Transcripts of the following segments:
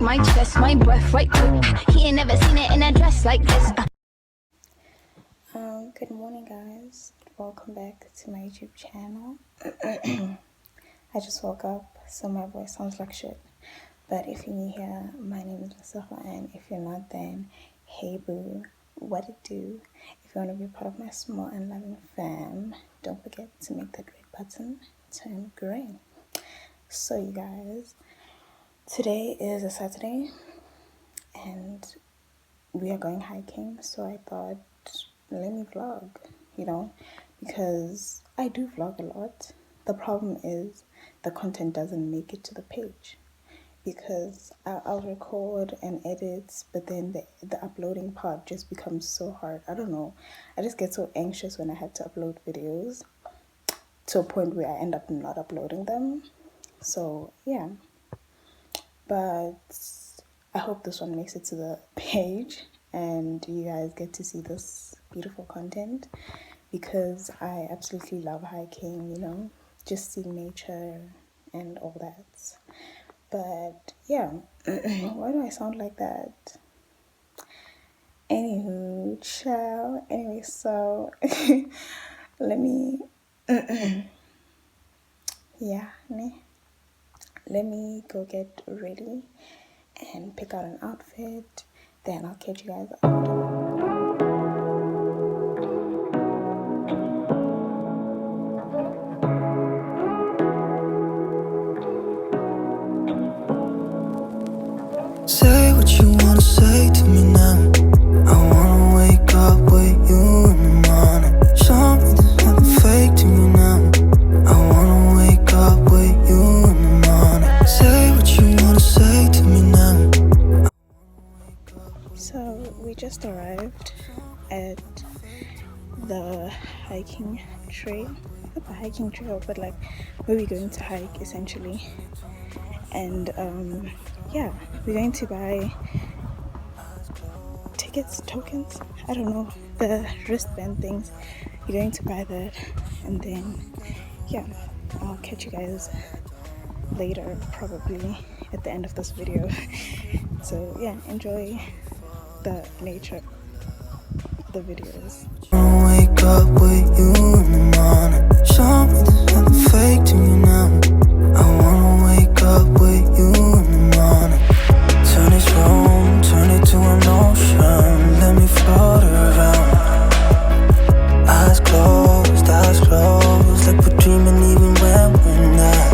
my chest, my breath right quick. He ain't never seen it in a dress like this. Good morning, guys. Welcome back to my YouTube channel. I just woke up, so my voice sounds like shit. But if you're new here, my name is Lesego, and if you're not, then hey boo, what it do? If you want to be part of my small and loving fam, don't forget to make that red button turn green. So you guys, today is a Saturday, and we are going hiking. So I thought, let me vlog, because I do vlog a lot. The problem is the content doesn't make it to the page, because I'll record and edit, but then the uploading part just becomes so hard. I don't know, I just get so anxious when I have to upload videos to a point where I end up not uploading them. So yeah, but I hope this one makes it to the page and you guys get to see this beautiful content, because I absolutely love hiking, just seeing nature and all that. But yeah, why do I sound like that? Anywho, ciao. Anyway, so let me let me go get ready and pick out an outfit, then I'll catch you guys up. Say what you wanna say to me now. I wanna wake up with you in the morning. Show me there's nothing fake to me now. I wanna wake up with you in the morning. Say what you wanna say to me now. So we just arrived at the hiking trail. Not the hiking trail, but like where we're going to hike essentially. And yeah, we're going to buy tokens, I don't know, the wristband things. We're going to buy that, and then yeah, I'll catch you guys later, probably at the end of this video. So yeah, enjoy the nature of the videos. I wanna wake up with you in the morning. Show me there's nothing fake to me now. I wanna wake up with you in the morning. Turn this room, turn it to an ocean. Let me float around. Eyes closed, like we're dreaming even when we're not.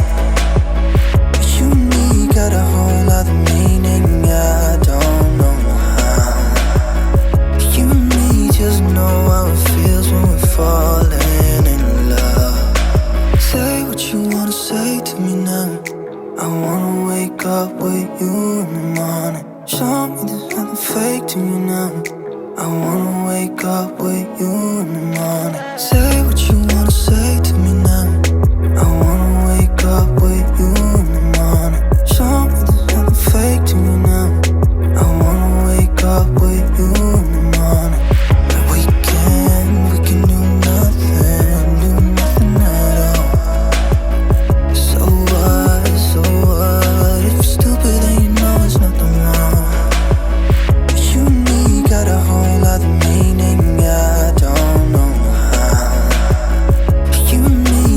But you and me got a whole other meaning, I don't know how. You and me just know how it feels when we're falling in love. Say what you wanna say to me now. I wanna wake up with you in the morning. Show me there's nothing fake to me now. I wanna wake up with you in the morning. Say what you wanna say to me now. I wanna wake up with you in the morning. Show me there's nothing fake to me now. I wanna wake up with you in the morning. We can do nothing at all. So what, if you're stupid then you know there's nothing wrong. But you and me got a whole other meaning, I don't know how. But you and me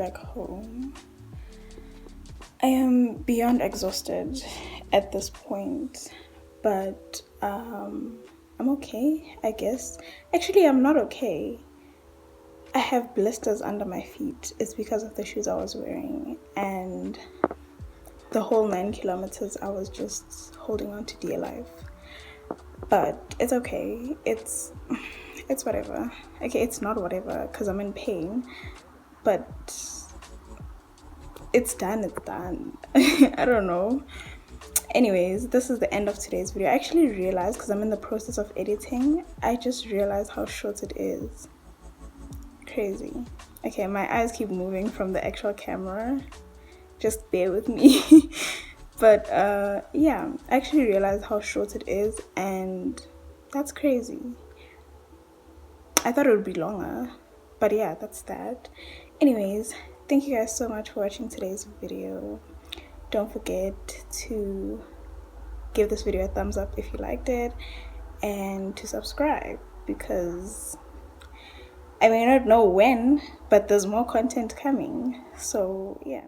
back home. I am beyond exhausted at this point, but I'm okay, I guess. Actually, I'm not okay. I have blisters under my feet. It's because of the shoes I was wearing, and the whole 9 kilometers I was just holding on to dear life. But it's okay. It's whatever. Okay, it's not whatever because I'm in pain, but it's done. I don't know. Anyways, this is the end of today's video. I actually realized, because I'm in the process of editing, I just realized how short it is. Crazy. Okay, my eyes keep moving from the actual camera. Just bear with me. But yeah, I actually realized how short it is, and that's crazy. I thought it would be longer, but yeah, that's that. Anyways, thank you guys so much for watching today's video. Don't forget to give this video a thumbs up if you liked it, and to subscribe, because I may not know when, but there's more content coming. So yeah.